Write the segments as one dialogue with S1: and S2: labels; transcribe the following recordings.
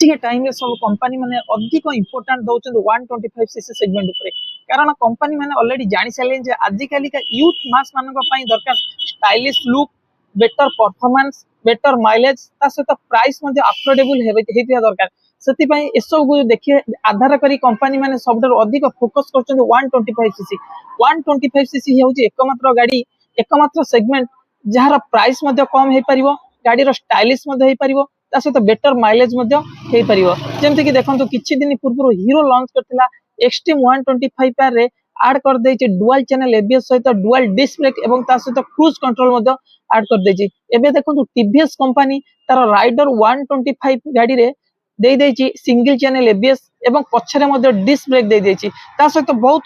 S1: ठीक टाइम रे सब कंपनी माने अधिक इंपोर्टेंट दउछन 125cc सेगमेंट ऊपर कारण कंपनी माने ऑलरेडी जानि साले जे आजि काली का यूथ मास मानक पई दरकार stylish look better performance better mileage ता सहित प्राइस मध्ये अफोर्डेबल हेतिया दरकार सेति पई एसब को देखिए आधार करी कंपनी माने सबडर अधिक फोकस करछन 125cc 125cc हेउची एकमात्र गाड़ी एकमात्र सेगमेंट जहार प्राइस मध्ये कम हे परिवो गाड़ी रो स्टाइलिश मध्ये हे परिवो ता सहित बेटर माइलेज मध्ये हे परिवो जेमति कि देखंतु किछि दिन पूर्व हीरो लॉन्च करथिला एक्सट्रीम 125 पार रे ऐड कर देछि डुअल चैनल एबीएस सहित डुअल डिस्क ब्रेक एवं ता सहित क्रूज कंट्रोल मध्ये ऐड कर देछि एबे देखंतु टीवीएस कंपनी तार राइडर 125 गाड़ी रे दे देछि सिंगल चैनल एबीएस एवं पछरे मध्ये डिस्क ब्रेक दे देछि ता सहित बहुत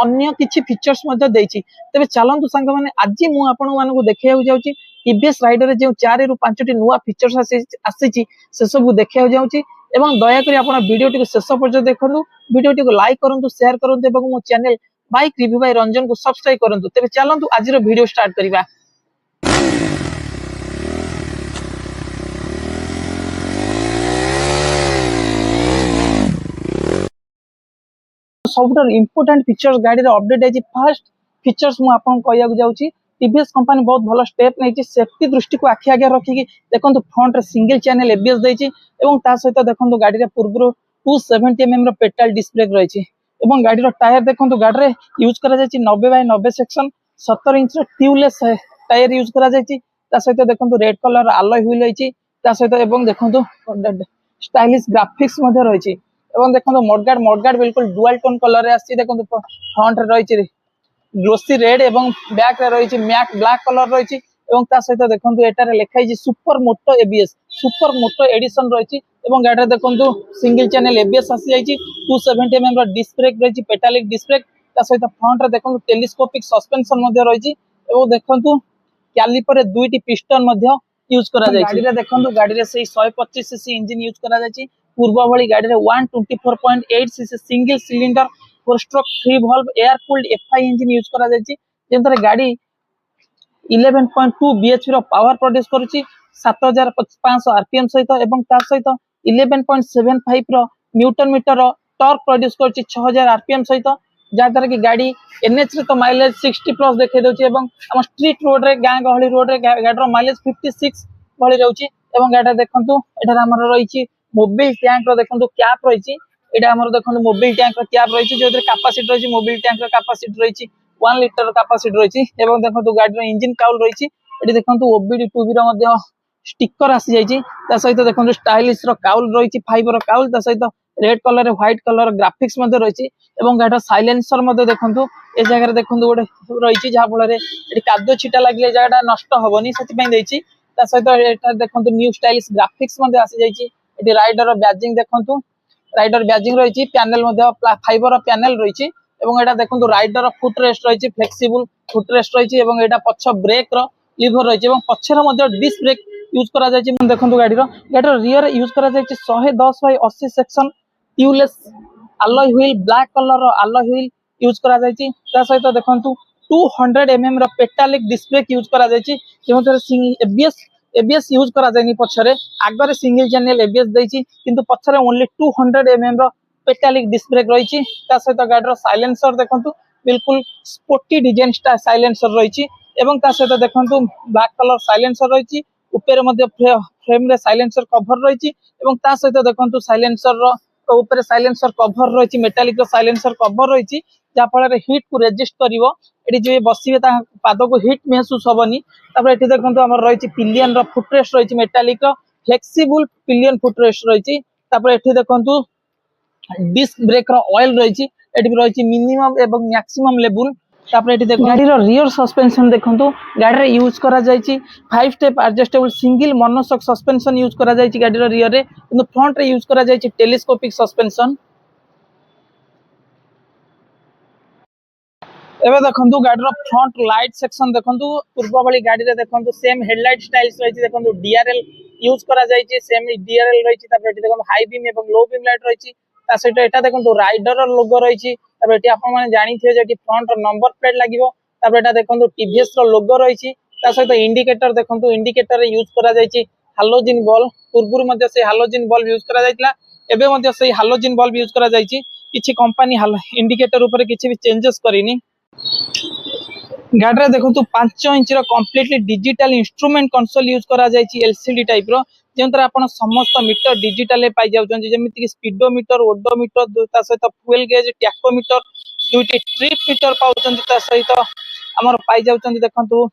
S1: अन्य किछि फीचर्स मध्ये देछि तबे चलंतु संग माने आजि मु आपन मानको देखैउ जाउछि टीवीएस राइडर जो 4 रु 5 टी नुवा फीचर्स आसी से सब देखा जाउछि एवं दया करी आपण वीडियो टी शेष पर्यंत देखंतु वीडियो टी लाइक करंतु शेयर करंतु एवं मो channel bike review by Ranjan को सब्सक्राइब करंतु तबे चलंतु आज रो वीडियो स्टार्ट करिबा। सबटर इंपोर्टेंट फीचर्स गाड़ी रे अपडेट आइछि फर्स्ट फीचर्स मु आपन कहया जाउछि टीवीएस कंपनी बहुत भलो स्टेप नै सेफ्टी दृष्टि को आखि आगे रखी देखो फ्रंट रे सिंगल चैनल एबीएस देछि एवं ता सहित देखो गाड़ी रे पूर्व 270mm रो पेट्रोल डिस्प्ले रही एवं गाड़ी रो टायर देखो गाड़ी रे यूज करा जाछि 90/90 सेक्शन 17 इंच रो ट्यूबलेस टायर यूज करा जाछि ता सहित देखो रेड कलर अलॉय व्हील रही ता सहित एवं देखो स्टाइलिश ग्राफिक्स मध्ये रही एवं देखो मडगार्ड बिल्कुल डुअल टोन कलर रे आछि देखो फ्रंट रे रही ग्लोसी रेड एवं बैक रे रही मैट ब्लैक कलर रही एवं ता सहित देखंतु एटारे लिखाई super moto ABS super moto edition रही एवं गाड़ी देखंतु सिंगल चैनल एबीएस आसी जाइछि 270mm रो डिस्क ब्रेक रही पेटालिक डिस्क ब्रेक ता सहित फ्रंट रे देखंतु टेलीस्कोपिक सस्पेंशन मध्ये रही एवं देखंतु कैलिपर रे दुईटी पिस्टन मध्ये यूज करा जाइछि गाड़ी रे देखंतु गाड़ी रे सेही 125cc इंजन यूज करा जाइछि पूर्व भली गाड़ी रे 124.8cc single cylinder 4 stroke 3 valve air cooled FI engine use करा जाइछि जेंतरे गाड़ी 11.2 bhp रो पावर प्रोड्यूस करूछि 7500 आरपीएम सहित एवं तार सहित 11.75 रो न्यूटन मीटर रो टॉर्क प्रोड्यूस करूछि 6000 आरपीएम सहित जादर की गाड़ी एनएच रे तो माइलेज 60 प्लस देखे दोछि एवं हम स्ट्रीट रोड रे गां गहली रोड रे गाड़ी रो माइलेज 56 भली रहउछि एवं गाड़ी देखंतु एठार हमर रहिछि मोबाइल टैंक रो देखंतु कैप रहिछि एटा हमर देखंतु मोबाइल टैंक रो कैप रहिछि जेतरे कैपेसिटी रहिछि मोबाइल टैंक रो कैपेसिटी रहिछि 1 लीटर कैपेसिटी रहिछि एवं देखंतु गाड़ी रो इंजन काउल रहिछि एटी देखंतु ओबीडी 2B रो मध्ये स्टिकर आसी जाइछि ता सहित देखंतु स्टाइलिश रो काउल रहिछि फाइबर रो काउल ता सहित रेड कलर रे व्हाइट कलर ग्राफिक्स मध्ये रहिछि एवं गाड़ी साइलेंसर मध्ये देखंतु ए जगह रे देखंतु गोटे रहिछि जहा फल रे एटी कादो छिटा लागले जगाटा नष्ट होबनी सेति पई देछि ता सहित एटा देखंतु न्यू स्टाइलिश ग्राफिक्स मध्ये आसी जाइछि एटी राइडर रो बैजिंग देखंतु राइडर बैजिंग रही पैनल फाइबर पैनल रही एवं एटा देखंतु राइडर फुट रेस्ट रही फ्लेक्सिबल फुट रेस्ट रही एवं एटा पछ ब्रेक रो लीवर रही एवं पछर मध्ये डिस्क ब्रेक यूज करा जायछि देखंतु गाड़ी रो रियर यूज करा जायछि 110/80 section tubeless alloy wheel black colour रो अलॉय व्हील यूज करा जायछि ता सहित देखंतु 200mm रो पेटालिक डिस्क ब्रेक यूज करा जायछि जेमते एबीएस यूज करा जायनि पछरे आगरे सिंगल चैनल एबीएस दैछि किंतु पछरे ओनली 200mm रो पेटालिक डिस्क ब्रेक रहिछि ता सहित गाड़ी रो साइलेंसर देखंतु बिल्कुल स्पोर्टी डिजाइन स्टाइल साइलेंसर रहिछि एवं ता सहित देखंतु ब्लैक कलर साइलेंसर रहिछि ऊपर मध्ये फ्रेम रे साइलेंसर कवर रहिछि एवं ता सहित देखंतु साइलेंसर रो ऊपर साइलेंसर कवर रहिछि मेटालिक रो साइलेंसर कवर रहिछि जा फल रे हीट को रेजिस्ट करिवो एटी जे बसिबे ता पाद को हीट महसूस होबनी तापर एटी देखंतु हमर रहिछि पिलियन रो फुटरेस्ट रहिछि मेटालिक रो फ्लेक्सिबल पिलियन फुटरेस्ट रहिछि तापर एटी देखंतु डिस्क ब्रेक रो ऑयल रहिछि एटी रहिछि मिनिमम एवं मैक्सिमम लेवल तापर एटी देखो गाड़ी रो रियर सस्पेंशन देखंतु गाड़ी रे यूज करा जायछि 5 step adjustable single monoshock suspension use करा जायछि गाड़ी रो रियर रे किंतु फ्रंट रे यूज करा जायछि टेलीस्कोपिक सस्पेंशन एबे देखंतु गाड़ी रो फ्रंट लाइट सेक्शन देखंतु पूर्व वाली गाड़ी रे देखंतु सेम हेडलाइट स्टाइल्स रहिछि देखंतु डीआरएल यूज करा जायछि सेम डीआरएल रहिछि तापर एटी देखंतु हाई बीम एवं लो बीम लाइट रहिछि ता सहित एटा देखंतु राइडर लोगो रहिछि तापर एटी आपण माने जानि थिए जेटी फ्रंट रो नंबर प्लेट लागिवो तापर एटा देखंतु टीवीएस रो लोगो रहिछि ता सहित इंडिकेटर देखंतु इंडिकेटर रे यूज करा जायछि हालोजिन बल्ब पूर्व मध्य से हालोजिन बल्ब यूज करा जायतिला एबे मध्य से हालोजिन बल्ब यूज करा जायछि किछि कंपनी इंडिकेटर ऊपर किछि भी चेंजेस करिनी गाड़ी रे देखंतु 5 इंच रो completely digital instrument console use करा जायछि एलसीडी टाइप रो जेंतर आपण समस्त मीटर डिजिटल पाई जाउछन जेमिति कि स्पीडोमीटर ओडोमीटर ता सहित फ्यूल गेज टैकोमीटर दुईटी ट्रिप मीटर पाउछन ता सहित हमर पाई जाउछन देखंतु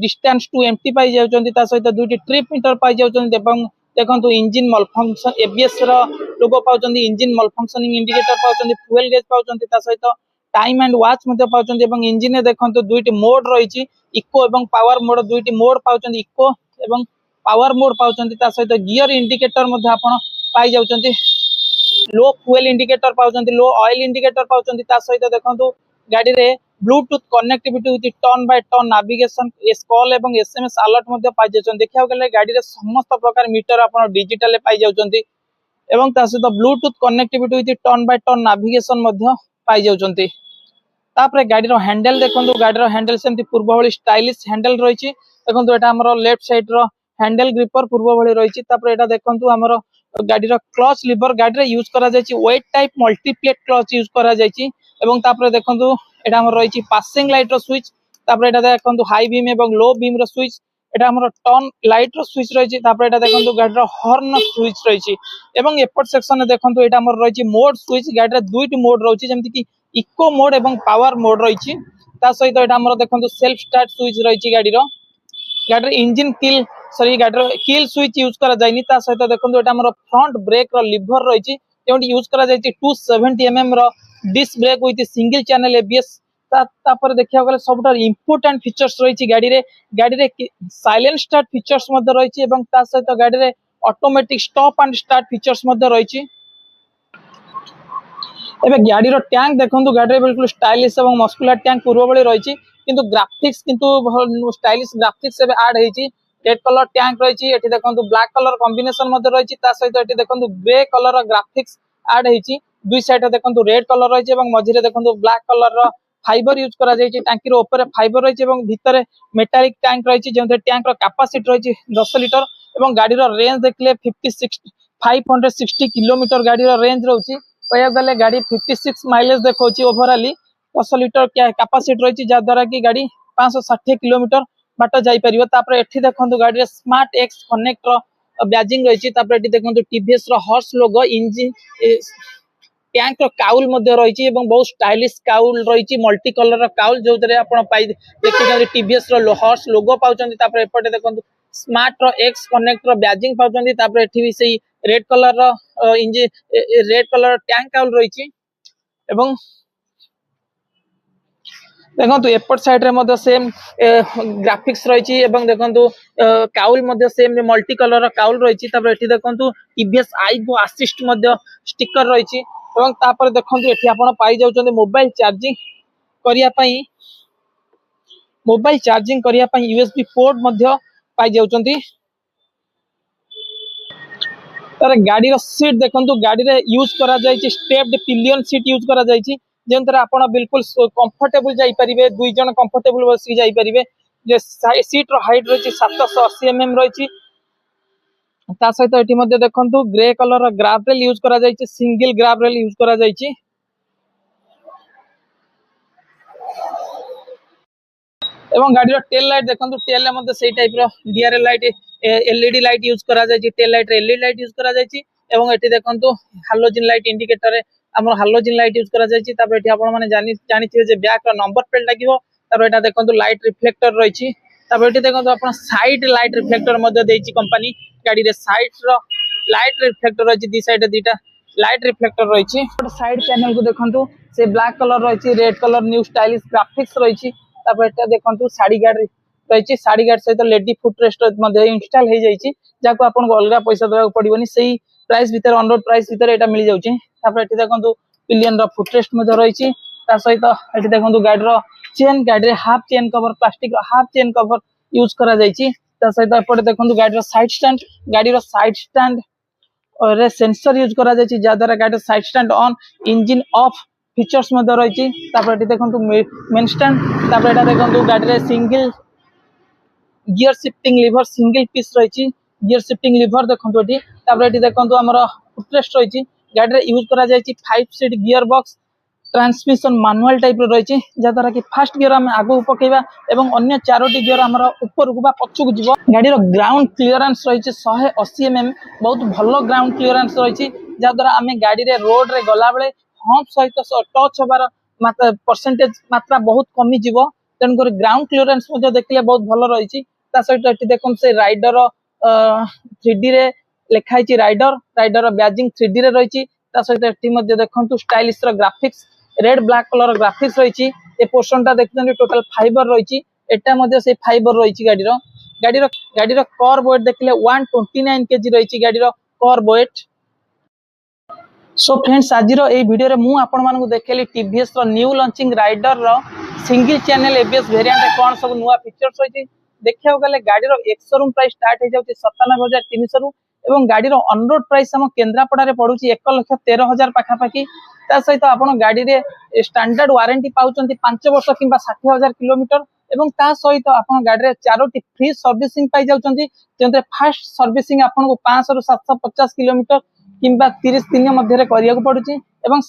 S1: डिस्टेंस टू एम्प्टी पाई जाउछन ता सहित दुईटी ट्रिप मीटर पाई जाउछन एवं देखंतु इंजन मल फंक्शन एबीएस रो लोगो पाउछन इंजन मल फंक्शनिंग इंडिकेटर पाउछन फ्यूल गेज पाउछन ता सहित टाइम एंड वॉच मध्ये पाउछन एवं इंजन देखंतु दुईटी मोड रहिछि इको एवं पावर मोड दुईटी मोड पाउछन इको एवं पावर मोड पाउछन ता सहित गियर इंडिकेटर मध्ये आपण पाई जाउछन लो फ्यूल इंडिकेटर पाउछन लो ऑयल इंडिकेटर पाउछन ता सहित देखंतु गाड़ी रे Bluetooth connectivity with turn by turn navigation S call एवं एसएमएस अलर्ट मध्ये पाई जाउछन देखिया गेले गाड़ी रे समस्त प्रकार मीटर आपण डिजिटल पाई जाउछन एवं ता सहित Bluetooth connectivity with turn by turn navigation मध्ये पाई जाउछन तापरे गाड़ी रो हैंडल देखंतु गाड़ी रो हैंडल सेमति पूर्व भली स्टाइलिश हैंडल रहिछि देखंतु एटा हमरो लेफ्ट साइड रो हैंडल ग्रिपर पूर्व भली रहिछि तापरे एटा देखंतु हमरो गाड़ी रो क्लच लीवर गाड़ी रे यूज करा जायछि wet type multiplate clutch use करा जायछि एवं तापरे देखंतु एटा हमरो रहिछि पासिंग लाइट रो स्विच तापरे एटा देखंतु हाई बीम एवं लो बीम रो स्विच एटा हमरो टर्न लाइट रो स्विच रहिछि तापरे एटा देखंतु गाड़ी रो हॉर्न स्विच रहिछि एवं एपट सेक्शन में देखंतु एटा हमरो रहिछि मोड स्विच गाड़ी रे दुईटी मोड रहछि जेमति कि इको मोड एवं पावर मोड रही सहित एटा हमर देखंतु सेल्फ स्टार्ट स्विच रही गाड़ी इंजन किल सॉरी गाड़ी किल स्विच यूज करा जायनी ता सहित देखंतु एटा हमर फ्रंट ब्रेक रो लीवर रही जेउटी यूज करा जायछि 270 mm रो disc brake with single channel ABS तापर देखिया गले सबटा इंपोर्टेंट फीचर्स रही गाड़ी रे साइलेंट स्टार्ट फीचर्स मध्य रही एवं ता सहित गाड़ी रे automatic stop and start features मध्य रही एबे गाड़ी रो टैंक देखंतु गाड़ी रे बिल्कुल स्टाइलिश एवं मस्कुलर टैंक पूर्व भली रही किंतु ग्राफिक्स किंतु स्टाइलिश ग्राफिक्स एबे ऐड हेछि रेड कलर टैंक रही एठी देखंतु ब्लैक कलर कॉम्बिनेशन मध्ये रही ता सहित एठी देखंतु ग्रे कलर ग्राफिक्स ऐड हेछि दुई साइड देखंतु रेड कलर रही एवं मझिरे देखंतु ब्लैक कलर रो फाइबर यूज करा जायछि टैंकी रो ऊपर फाइबर रही एवं भीतर मेटालिक टैंक रही जेंते टैंक रो कैपेसिटी रही 10 लिटर एवं गाड़ी रो रेंज देखले 560 किलोमीटर गाड़ी रो रेंज रहउछि कहया गले गाड़ी 56 माइलेज देखौछि ओवरऑली 10 लिटर कैपेसिटी रही जा द्वारा कि गाड़ी 560 किलोमीटर बाट जाई परिबो तापर एठी देखंतु गाड़ी रे स्मार्ट एक्स कनेक्ट रो बैजिंग रही तापर एठी देखंतु टीवीएस रो हॉर्स लोगो इंजन टैंक रो काउल मध्ये रही एवं बहुत स्टाइलिश काउल रही मल्टी कलर रो काउल जोतरे आपण पाई देखिजि टीवीएस रो हॉर्स लोगो पाउचंदी तापर एपटे देखंतु स्मार्ट रो एक्स कनेक्ट रो बैजिंग पाउचंदी तापर एठी भी सेही रेड कलर रो engine red colour tank cowl रही एवं देखंतु एपट साइड रे मध्ये सेम ग्राफिक्स रही एवं देखंतु काउल मध्ये सेम मल्टी कलर रो काउल रही तापर एठी देखंतु टीवीएस आईगो असिस्ट मध्ये स्टिकर रही एवं तापर देखंतु एठी आपण पाई जाउछन मोबाइल चार्जिंग करिया पई यूएसबी पोर्ट मध्ये पाई जाउछन तार गाड़ी रो सीट देखंतु गाड़ी रे यूज करा जायछि स्टेप्ड पिलियन सीट यूज करा जायछि जेंतरा आपण बिल्कुल कंफर्टेबल जाई परिबे दुई जन कंफर्टेबल बसी जाई परिबे जे सीट रो हाइट रही 780 mm रही ता सहित एठी मध्ये देखंतु ग्रे कलर रो ग्राब रेल यूज करा जायछि सिंगल ग्राब रेल यूज करा जायछि एवं गाड़ी रो टेल लाइट देखंतु टेल मध्ये सेही टाइप रो DRL light LED light use करा जायछि टेल लाइट रे एलईडी लाइट यूज करा जायछि एवं एठी देखंतु हालोजन लाइट इंडिकेटर रे हमर हालोजन लाइट यूज करा जायछि तापर एठी आपण माने जानिथिबे जे बैक रो नंबर प्लेट लागिवो तापर एटा देखंतु लाइट रिफ्लेक्टर रहिछि तापर एठी देखंतु आपण साइड लाइट रिफ्लेक्टर मध्ये देछि कंपनी गाड़ी रे साइड रो लाइट रिफ्लेक्टर रहिछि दी साइड दीटा लाइट रिफ्लेक्टर रहिछि साइड पैनल को देखंतु से ब्लैक कलर रहिछि red colour new stylish graphics रहिछि तापर एटा देखंतु साड़ी गाड़ी रहिछि साड़ी गाड़ी सहित लेडी फुट रेस्ट मध्ये इंस्टॉल हे जाइछि जाको आपण को अलगा पैसा देबा पड़िबोनी सेही प्राइस भीतर अंडर प्राइस भीतर एटा मिल जाउछि तापर एठी देखंतु पिलियन रो फुट रेस्ट मध्ये रहिछि ता सहित एठी देखंतु गाड़ी रो चेन गाड़ी रे हाफ चेन कवर प्लास्टिक रो हाफ चेन कवर यूज करा जाइछि ता सहित एपटे देखंतु गाड़ी रो साइड स्टैंड रे सेंसर यूज करा जाइछि जा द्वारा गाड़ी side stand on engine of features मध्ये रहिछि तापर एठी देखंतु मेन स्टैंड तापर एटा देखंतु गाड़ी रे single gear shifting lever single piece रही गियर शिफ्टिंग लिवर देखो ये देखो आमर फुटरेस्ट रही गाड़ी में यूज करा 5 seat gear box transmission manual type रही जहाद्वारा कि फास्ट गियर आम आगू पकेबा एवं अन्य 4टी गियर आमर ऊपर को पछक जीव गाड़ी ग्राउंड क्लीयरेंस रही 180 mm बहुत भल ग्राउंड क्लीयरेंस रही जहाद्वारा आम गाड़ी रे रोड रे गला बेले हम्प सहित टच होबार परसेंटेज मात्रा बहुत कमी जीव तेणुक ग्राउंड क्लीयरेंस देखिए बहुत भल रही सहित देखो से राइडर 3D रे लिखाई राइडर राइडर बैजिंग 3D रे रही सहित देखो stylish graphics red black colour graphics रही ए पोर्शन टा देखते टोटल फाइबर रही एटा से फाइबर रही गाड़ी कोर वेट देखिले 129 kg रही गाड़ी कोर वेट। सो फ्रेंड्स आज वीडियो रे मु आपण मानकु देखेली टीवीएस रो न्यू लॉन्चिंग राइडर रो सिंगल चैनल एबीएस वेरिएंट कौन सब नुआ फीचर्स रही देखिया गले गाड़ी रो एक शोरूम प्राइस स्टार्ट हो जाउची 97300 रु एवं गाड़ी रो ऑन रोड प्राइस हम केन्द्रापड़ा रे पडुची 1,13,000 पाखा पाखी ता सहित आपण गाड़ी रे स्टैंडर्ड वारंटी पाउचंती 5 वर्ष किंबा 60,000 किलोमीटर एवं ता सहित आपण गाड़ी रे 4टी फ्री सर्विसिंग पाई जाउचंती जेंते फास्ट सर्विसिंग आपण को 500 रु 750 किलोमीटर किंबा 30 दिन मध्य रे करिया को पडुची एवं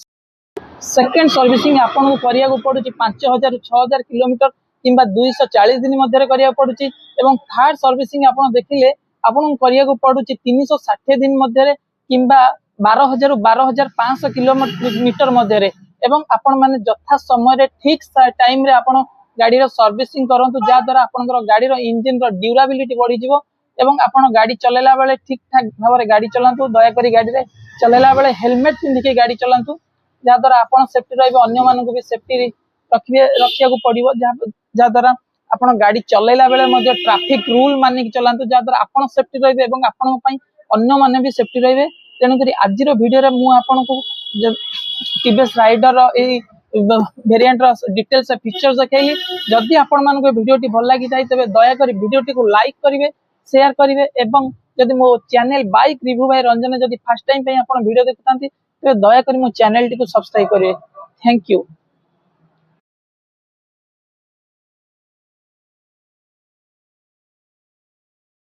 S1: सेकंड सर्विसिंग आपण को करिया को पडुची 5000 रु 6000 किलोमीटर किंबा 240 दिन मध्य रे करिया को पडुची एवं थर्ड सर्विसिंग आपण देखिले आपण करिया को पडुची 360 दिन मध्य रे किंबा 12,000 रु 12,500 किलोमीटर मध्य रे एवं आपण माने यथा समय रे ठीक टाइम रे आपण गाड़ी रो सर्विसिंग करंतु जा द्वारा आपनकर गाड़ी रो इंजन रो ड्यूरेबिलिटी बढ़ी जिवो एवं आपण गाड़ी चलेला बेले ठीक ठाक भाव में गाड़ी चलांतु दया करी गाड़ी रे चलेला बेले हेलमेट पिंधिके गाड़ी चलांतु जा द्वारा आपण सेफ्टी रहबे अन्य मानकु भी सेफ्टी रखिया को पड़िबो जा द्वारा आपण गाड़ी चलेला बेले मध्ये ट्रैफिक रूल मानि के चलांतु जा द्वारा आपण सेफ्टी रहबे एवं आपण पई अन्य माने भी सेफ्टी रहबे तेणु करी आज रो वीडियो रे मु आपण को टीवीएस राइडर ए वेरिएंट रो डिटेल्स फीचर्स देखैली जदि आपण मानकु वीडियो टी भल लागि जाय तबे दया करी वीडियो टी को लाइक करिवे शेयर करिवे एवं जदि मो channel bike review by Ranjan जदि फर्स्ट टाइम पे आपण वीडियो देखतांती तो दया करी मो चैनल टी को सब्सक्राइब करिवे। Thank you.